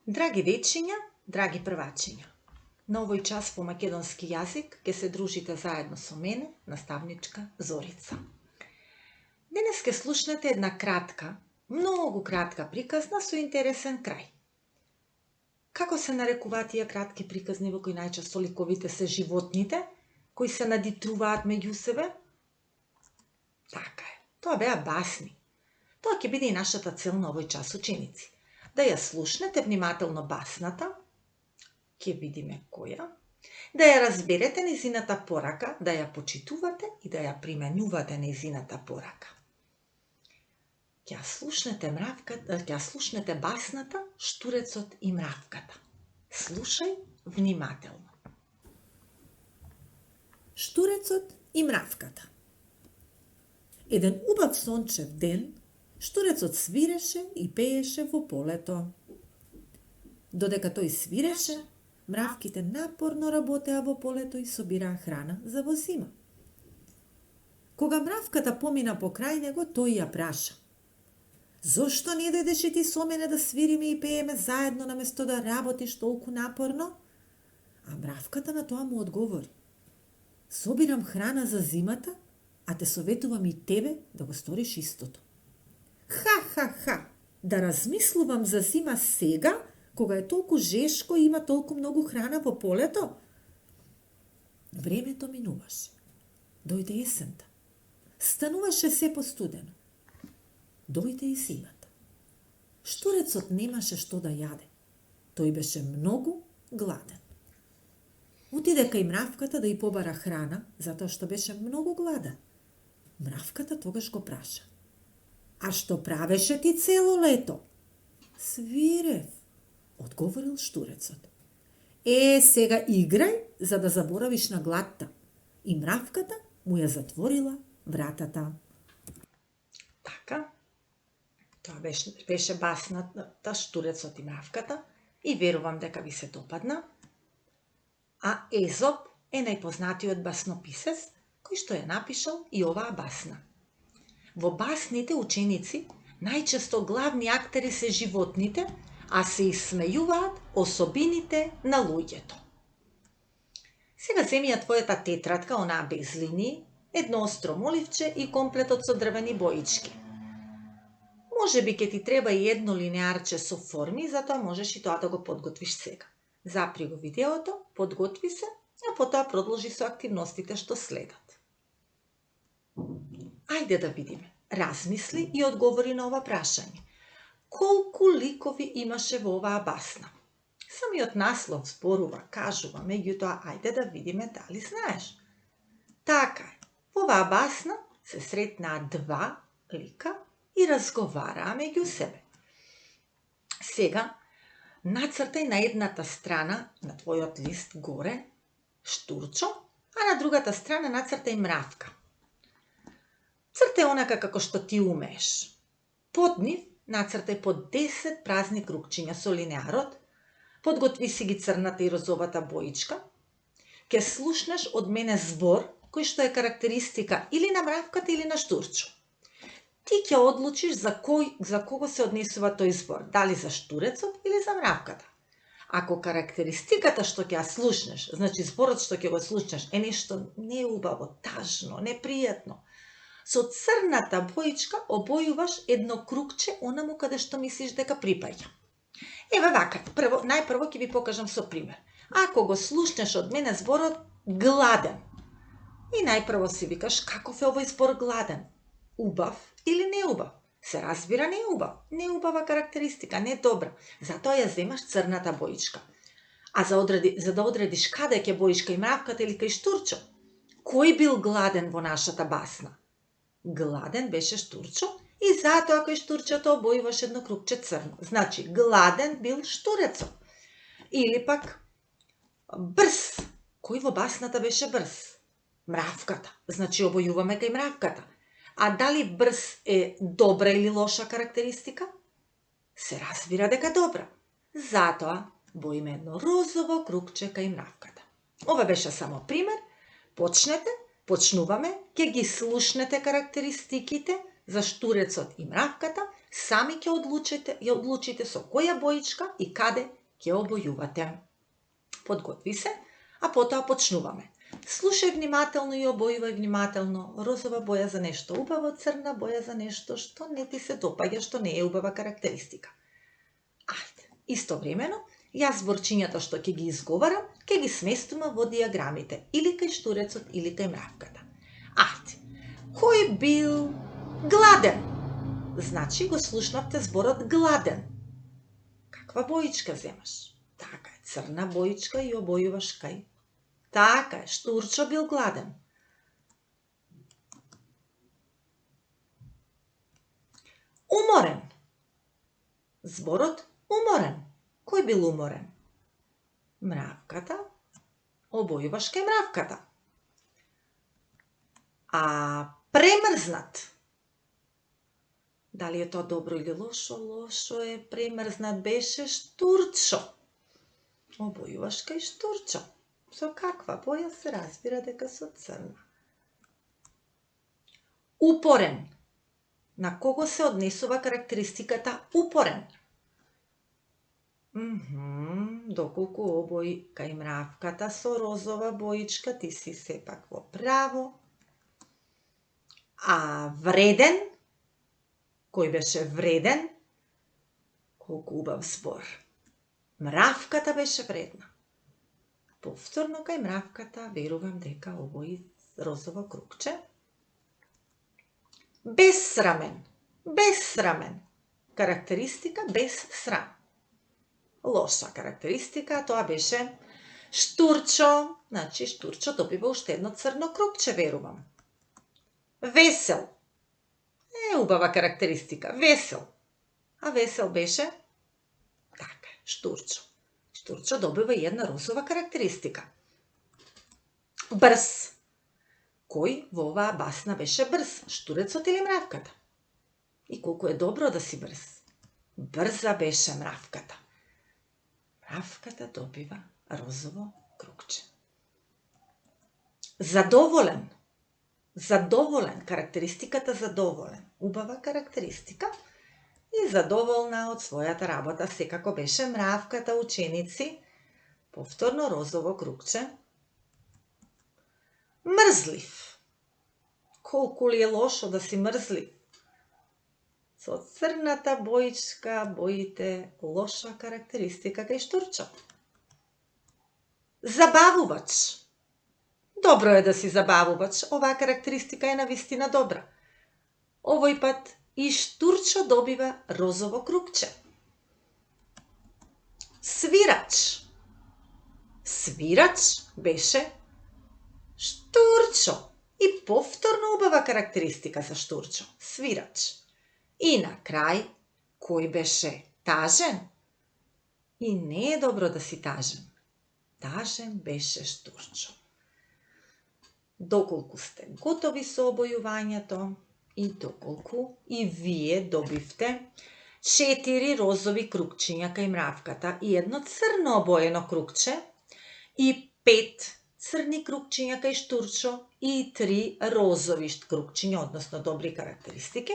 Драги вечиња, драги првачиња, на овој час по македонски јазик ќе се дружите заедно со мене, наставничка Зорица. Денес ќе слушнете една кратка, многу кратка приказна со интересен крај. Како се нарекуваат тие кратки приказни во кои најчесто ликовите се животните, кои се надитуваат меѓу себе? Така е, тоа беа басни. Тоа ќе биде и нашата цел на овој час, ученици. Да ја слушнете внимателно басната, ќе видиме која, да ја разберете нејзината порака, да ја почитувате и да ја применувате нејзината порака. Ќе слушнете басната Штурецот и мравката. Слушај внимателно. Штурецот и мравката. Еден убав сончев ден, Штурецот свиреше и пееше во полето. Додека тој свиреше, мравките напорно работеа во полето и собираа храна за во зима. Кога мравката помина покрај него, тој ја праша: "Зошто не дојдеш и ти со мене да свириме и пееме заедно наместо да работиш толку напорно?" А мравката на тоа му одговори: "Собирам храна за зимата, а те советувам и тебе да го сториш истото." Ха, да размислувам за зима сега, кога е толку жешко и има толку многу храна во полето? Времето минуваше. Дојде есента. Стануваше се постудено. Дојде и зимата. Штурецот немаше што да јаде. Тој беше многу гладен. Отиде кај мравката да ја побара храна, затоа што беше многу гладен. Мравката тогаш го праша: "А што правеше ти цело лето?" "Свирев," одговорил Штурецот. Сега играј, за да заборавиш на гладта." И мравката му ја затворила вратата. Така, тоа беше басната Штурецот и мравката и верувам дека ви се допадна. А Езоп е најпознатиот баснописец кој што ја напишал и оваа басна. Во басните, ученици, најчесто главни актери се животните, а се исмејуваат особините на луѓето. Сега земи ја твојата тетрадка, онаа без линии, едно остро моливче и комплетот со дрвени боички. Може би ќе ти треба и едно линеарче со форми, затоа можеш и тоа да го подготвиш сега. Запри го видеото, подготви се, а потоа продолжи со активностите што следат. Ајде да видиме. Размисли и одговори на ова прашање. Колку ликови имаше во оваа басна? Самиот наслов зборува, кажува, меѓутоа ајде да видиме дали знаеш. Така е. Во оваа басна се сретнаа два лика и разговараа меѓу себе. Сега нацртај на едната страна на твојот лист горе Штурчо, а на другата страна нацртај мравка. Цртај онака како што ти умееш. Под нив нацртај по 10 празни кругчиња со линеарот, подготви си ги црната и розовата боичка. Ке слушнеш од мене збор кој што е карактеристика или на мравката или на Штурчо. Ти ќе одлучиш за кого се однесува тој збор, дали за Штурецот или за мравката. Ако карактеристиката што ќе ја слушнеш, значи зборот што ќе го слушнеш е нешто неубаво, тажно, непријатно, со црната боичка обојуваш едно кругче онаму каде што мислиш дека припаѓа. Еве вака, најпрво ќе ви покажам со пример. Ако го слушнеш од мене зборот гладен, и најпрво си викаш каков е овој збор гладен, убав или неубав? Се разбира неубав, неубава карактеристика, не добра. Затоа ја земаш црната боичка. А за да одредиш каде ќе боиш кај мравката или кај Штурчо, кој бил гладен во нашата басна? Гладен беше Штурчо и затоа кај Штурчото обојуваш едно кругче црно. Значи, гладен бил Штурецот. Или пак брз. Кој во басната беше брз? Мравката. Значи, обојуваме кај мравката. А дали брз е добра или лоша карактеристика? Се разбира дека добра. Затоа боиме едно розово кругче кај мравката. Ова беше само пример. Почнуваме, ќе ги слушнете карактеристиките за Штурецот и мравката, сами ќе одлучите со која боичка и каде ќе обојувате. Подготви се, а потоа почнуваме. Слушај внимателно и обојувај внимателно. Розова боја за нешто убаво, црна боја за нешто што не ти се допаѓа, што не е убава карактеристика. Ајде, истовремено, јас зборчињата што ќе ги изговарам, ќе ги сместувам во диаграмите, или кај штурецот, или кај мравката. Ајде, кој бил гладен? Значи го слушнавте зборот гладен. Каква боичка земаш? Така е, црна боичка и обојуваш кај. Така е, Штурчо бил гладен. Уморен. Зборот уморен. Кој бил уморен? Мравката. Обојуваш кај мравката. А премрзнат. Дали е тоа добро или лошо? Лошо е, премрзнат беше Штурчо. Обојуваш кај Штурчо. Со каква боја се разбира дека со црна. Упорен. На кого се однесува карактеристиката упорен? Доколку обои кај мравката со розова боичка, ти си сепак во право. А вреден? Кој беше вреден? Колку убав збор. Мравката беше вредна. Повторно кај мравката верувам дека обои розово кругче. Бессрамен. Бессрамен. Карактеристика без срам. Лоша карактеристика, тоа беше Штурчо. Значи, Штурчо добива уште едно црно кругче, верувам. Весел. Убава карактеристика. Весел. А весел беше? Така, Штурчо. Штурчо добива и една розова карактеристика. Брз. Кој во оваа басна беше брз? Штурецот или мравката? И колку е добро да си брз. Брза беше мравката. Мравката добива розово кругче. Задоволен. Задоволен. Карактеристиката задоволен. Убава карактеристика. И задоволна од својата работа секако беше мравката, ученици. Повторно розово кругче. Мрзлив. Колку ли е лошо да си мрзлив? Со црната боичка боите лоша карактеристика кај Штурчо. Забавувач. Добро е да си забавувач. Оваа карактеристика е навистина добра. Овој пат и Штурчо добива розово кругче. Свирач. Свирач беше Штурчо. И повторно убава карактеристика за Штурчо. Свирач. И на крај, кој беше тажен? И не е добро да си тажен. Тажен беше Штурчо. Доколку сте готови со обојувањето и доколку и вие добивте 4 розови кругчиња кај мравката и едно црно обоено кругче и 5 црни кругчиња кај Штурчо и 3 розови кругчиња, односно добри карактеристики,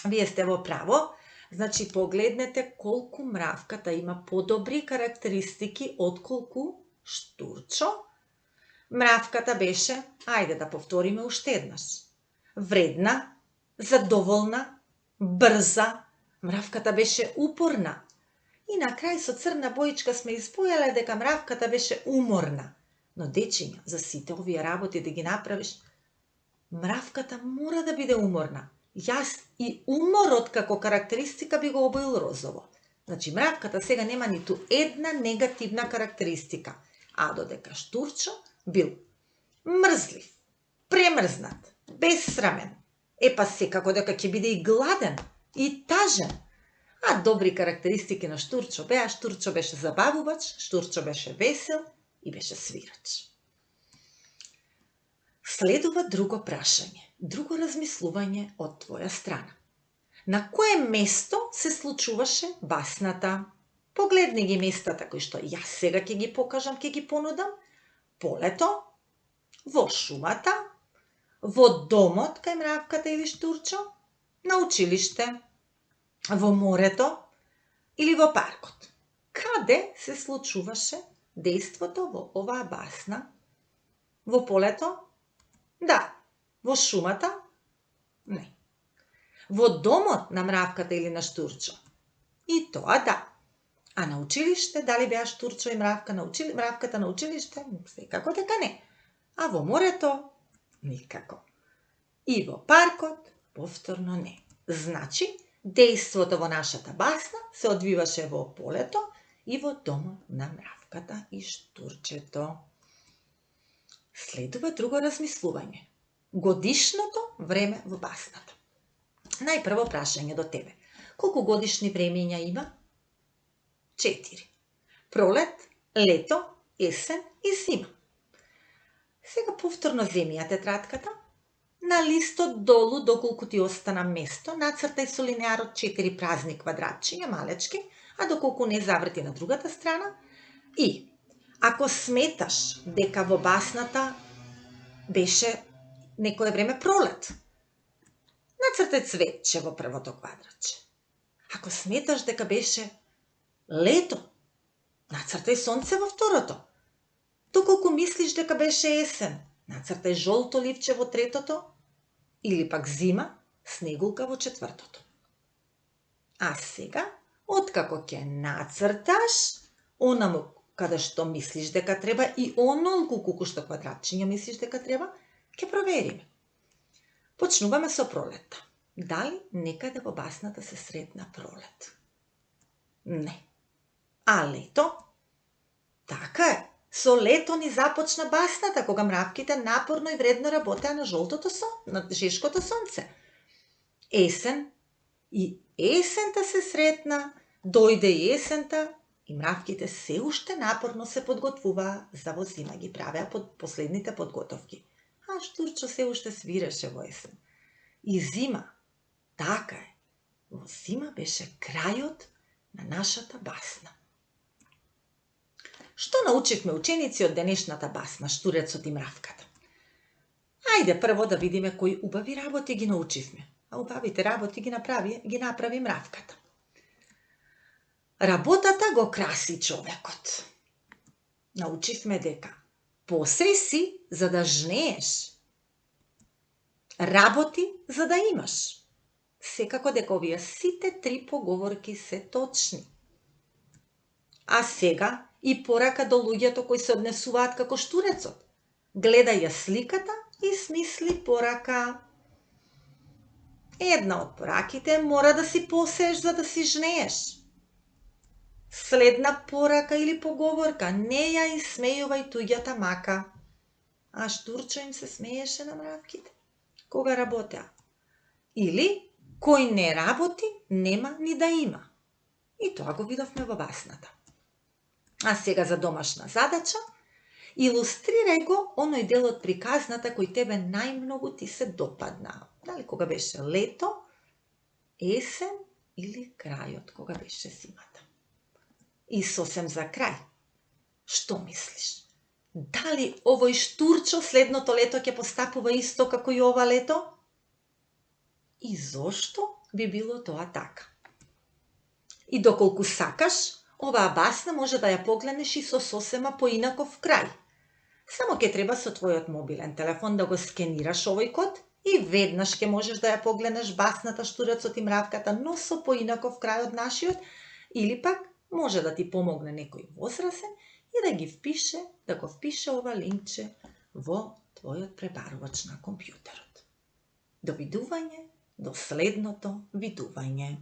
вие сте во право. Значи, погледнете колку мравката има подобри карактеристики отколку Штурчо. Мравката беше, ајде да повториме уште еднаш, вредна, задоволна, брза. Мравката беше упорна. И на крај со црна боичка сме испојале дека мравката беше уморна. Но дечиња, за сите овие работи да ги направиш, мравката мора да биде уморна. Јас и уморот како карактеристика би го обоил розово. Значи, мравката сега нема ниту една негативна карактеристика. А додека Штурчо бил мрзлив, премрзнат, бессрамен, па секако дека ќе биде и гладен, и тажен. А добри карактеристики на Штурчо беа, Штурчо беше забавувач, Штурчо беше весел и беше свирач. Следува друго прашање, друго размислување од твоја страна. На кое место се случуваше басната? Погледни ги местата кои што јас сега ќе ги покажам, ќе ги понудам. Полето, во шумата, во домот кај мравката или Штурчо, на училиште, во морето или во паркот. Каде се случуваше дејството во оваа басна? Во полето? Да. Во шумата? Не. Во домот на мравката или на штурчо? И тоа да. А на училиште, дали беа штурчо и мравка мравката на училиште? Секако дека не. А во морето? Никако. И во паркот? Повторно не. Значи, дејството во нашата басна се одвиваше во полето и во домот на мравката и штурчето. Следува друго размислување. Годишното време во басната. Најпрво прашање до тебе. Колку годишни времења има? 4. Пролет, лето, есен и зима. Сега повторно земи ја тетратката. На листот долу, доколку ти остана место, нацртај со линеарот 4 празни квадратчиња, малечки, а доколку не заврти на другата страна. И, ако сметаш дека во басната беше некое време пролет, нацртај цветче во првото квадратче. Ако сметаш дека беше лето, нацртај сонце во второто. Доколку мислиш дека беше есен, нацртај жолто ливче во третото, или пак зима, снегулка во четвртото. А сега, откако ќе нацрташ, онаму каде што мислиш дека треба и онолку колку што квадратчиња мислиш дека треба, ќе провериме. Почнуваме со пролетта. Дали некаде во басната се сретна пролет? Не. А лето? Така е. Со лето ни започна басната, кога мравките напорно и вредно работеа на на жешкото сонце. Есен. И есента се сретна, дојде и есента, и мравките се уште напорно се подготвуваа за во зима, ги правеа под последните подготовки. А штурчо се уште свиреше во есен. И зима, така е, во зима беше крајот на нашата басна. Што научивме ученици од денешната басна, Штурецот и мравката? Ајде прво да видиме кои убави работи ги научивме. А убавите работи ги направи мравката. Работата го краси човекот. Научивме дека посеј си за да жнееш. Работи за да имаш. Секако дека овие сите 3 поговорки се точни. А сега и порака до луѓето кои се однесуваат како Штурецот. Гледај ја сликата и смисли порака. Една од пораките мора да си посееш за да си жнееш. Следна порака или поговорка, не ја исмејувај туѓата мака. А Штурчо им се смееше на мравките кога работеа. Или, кој не работи, нема ни да има. И тоа го видовме во басната. А сега за домашна задача, илустрирај го оној дел од приказната кој тебе најмногу ти се допадна. Дали кога беше лето, есен или крајот кога беше зимата. И сосем за крај, што мислиш? Дали овој Штурчо следното лето ќе постапува исто како и ова лето? И зошто би било тоа така? И доколку сакаш, оваа басна може да ја погледнеш и со сосема поинаков крај. Само ќе треба со твојот мобилен телефон да го скенираш овој код и веднаш ќе можеш да ја погледнеш басната Штурецот и мравката, но со поинаков крај од нашиот, или пак може да ти помогне некој возрасен и да го впише ова линкче во твојот пребарувач на компјутерот. До видување, до следното видување.